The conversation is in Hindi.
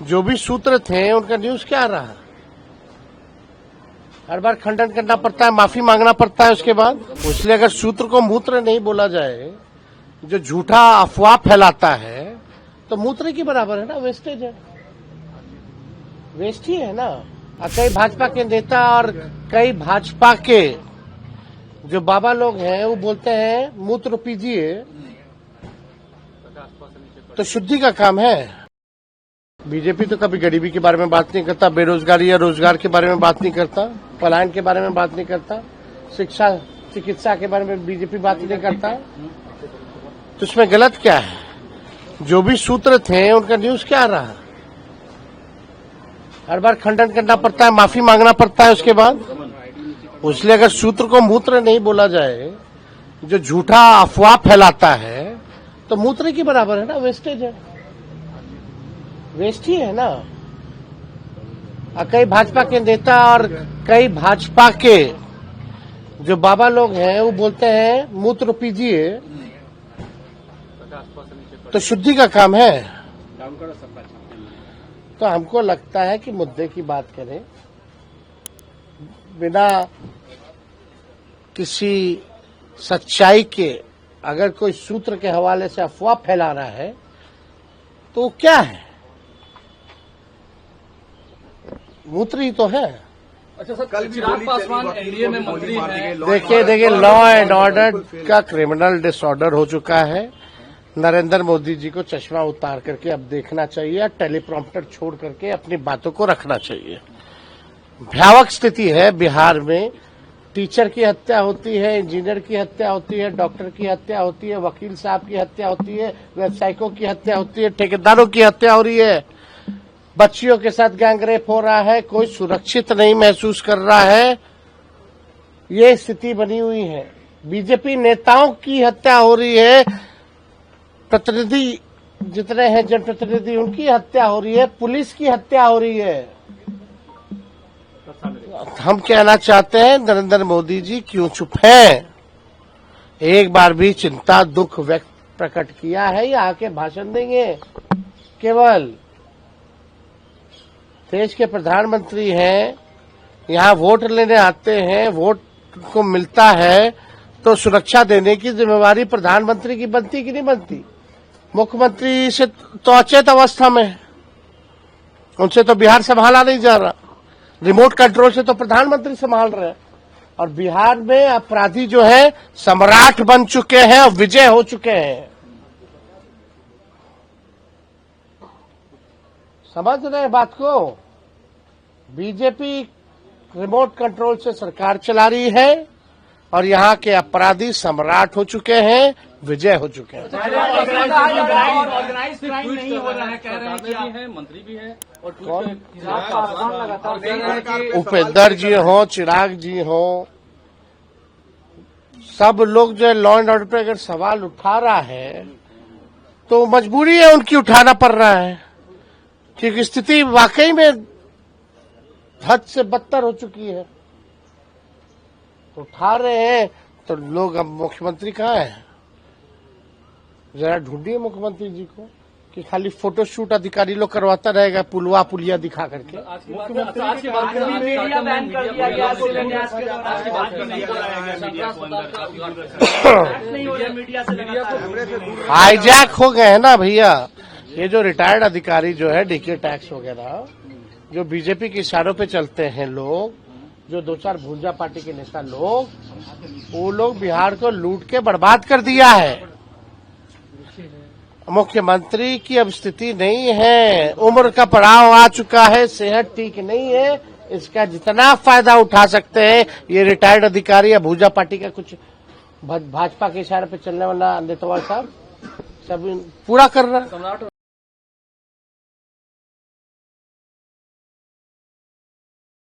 जो भी सूत्र थे उनका न्यूज क्या रहा? हर बार खंडन करना पड़ता है, माफी मांगना पड़ता है उसके बाद। इसलिए अगर सूत्र को मूत्र नहीं बोला जाए, जो झूठा अफवाह फैलाता है, तो मूत्र की बराबर है ना, वेस्टेज है, वेस्ट ही है ना। और कई भाजपा के नेता और कई भाजपा के जो बाबा लोग हैं वो बोलते हैं मूत्र पीजिए, तो शुद्धि का काम है। बीजेपी तो कभी गरीबी के बारे में बात नहीं करता, बेरोजगारी या रोजगार के बारे में बात नहीं करता, पलायन के बारे में बात नहीं करता, शिक्षा चिकित्सा के बारे में बीजेपी बात नहीं करता। तो इसमें गलत क्या है? जो भी सूत्र थे उनका न्यूज क्या रहा? हर बार खंडन करना पड़ता है, माफी मांगना पड़ता है उसके बाद। इसलिए अगर सूत्र को मूत्र नहीं बोला जाए, जो झूठा अफवाह फैलाता है, तो मूत्र की बराबर है ना, वेस्टेज है, वेस्ट ही है ना। और कई भाजपा के नेता और कई भाजपा के जो बाबा लोग हैं वो बोलते हैं मूत्र पीजिए, तो शुद्धि का काम है। तो हमको लगता है कि मुद्दे की बात करें, बिना किसी सच्चाई के अगर कोई सूत्र के हवाले से अफवाह फैला रहा है तो वो क्या है? मूत्र ही तो है। अच्छा सर, कल भी चिराग पासवान एनडीए में मंत्री हैं। देखिए लॉ एंड ऑर्डर का क्रिमिनल डिसऑर्डर हो चुका है। नरेंद्र मोदी जी को चश्मा उतार करके अब देखना चाहिए, टेलीप्रॉम्प्टर छोड़ करके अपनी बातों को रखना चाहिए। भयावह स्थिति है बिहार में। टीचर की हत्या होती है, इंजीनियर की हत्या होती है, डॉक्टर की हत्या होती है, वकील साहब की हत्या होती है, व्यवसायिकों की हत्या होती है, ठेकेदारों की हत्या हो रही है, बच्चियों के साथ गैंगरेप हो रहा है, कोई सुरक्षित नहीं महसूस कर रहा है। ये स्थिति बनी हुई है। बीजेपी नेताओं की हत्या हो रही है, प्रतिनिधि जितने हैं जनप्रतिनिधि उनकी हत्या हो रही है, पुलिस की हत्या हो रही है। हम कहना चाहते हैं नरेंद्र मोदी जी क्यों चुप हैं? एक बार भी चिंता दुख व्यक्त प्रकट किया है या आके भाषण देंगे? केवल देश के प्रधानमंत्री हैं, यहाँ वोट लेने आते हैं, वोट को मिलता है तो सुरक्षा देने की जिम्मेवारी प्रधानमंत्री की बनती कि नहीं बनती? मुख्यमंत्री से तो अचेत अवस्था में, उनसे तो बिहार संभाला नहीं जा रहा, रिमोट कंट्रोल से तो प्रधानमंत्री संभाल रहे हैं। और बिहार में अपराधी जो है सम्राट बन चुके हैं और विजय हो चुके हैं। समझ रहे हैं बात को? बीजेपी रिमोट कंट्रोल से सरकार चला रही है और यहाँ के अपराधी सम्राट हो चुके हैं, विजय हो चुके हैं। ऑर्गेनाइज्ड क्राइम नहीं हो रहा है, कह रहे हैं कि मंत्री भी है और उपेंद्र जी हो, चिराग जी हो, सब लोग जो लॉ एंड ऑर्डर पे अगर सवाल उठा रहा है तो मजबूरी है उनकी, उठाना पड़ रहा है, क्योंकि स्थिति वाकई में हद से बदतर हो चुकी है। तो उठा रहे हैं तो लोग, अब मुख्यमंत्री कहाँ है? जरा ढूंढिए मुख्यमंत्री जी को कि खाली फोटोशूट अधिकारी लोग करवाता रहेगा पुलवा पुलिया दिखा करके। हाईजैक हो गए हैं ना भैया। ये जो रिटायर्ड अधिकारी जो है, डीके टैक्स वगैरह, जो बीजेपी के इशारों पे चलते हैं लोग, जो दो चार भूंजा पार्टी के नेता लोग, वो लोग बिहार को लूट के बर्बाद कर दिया है। मुख्यमंत्री की अब स्थिति नहीं है, उम्र का पड़ाव आ चुका है, सेहत ठीक नहीं है। इसका जितना फायदा उठा सकते हैं ये रिटायर्ड अधिकारी या भूजा पार्टी का कुछ भाजपा के इशारे पे चलने वाला नेतवा साहब सब पूरा कर रहा है।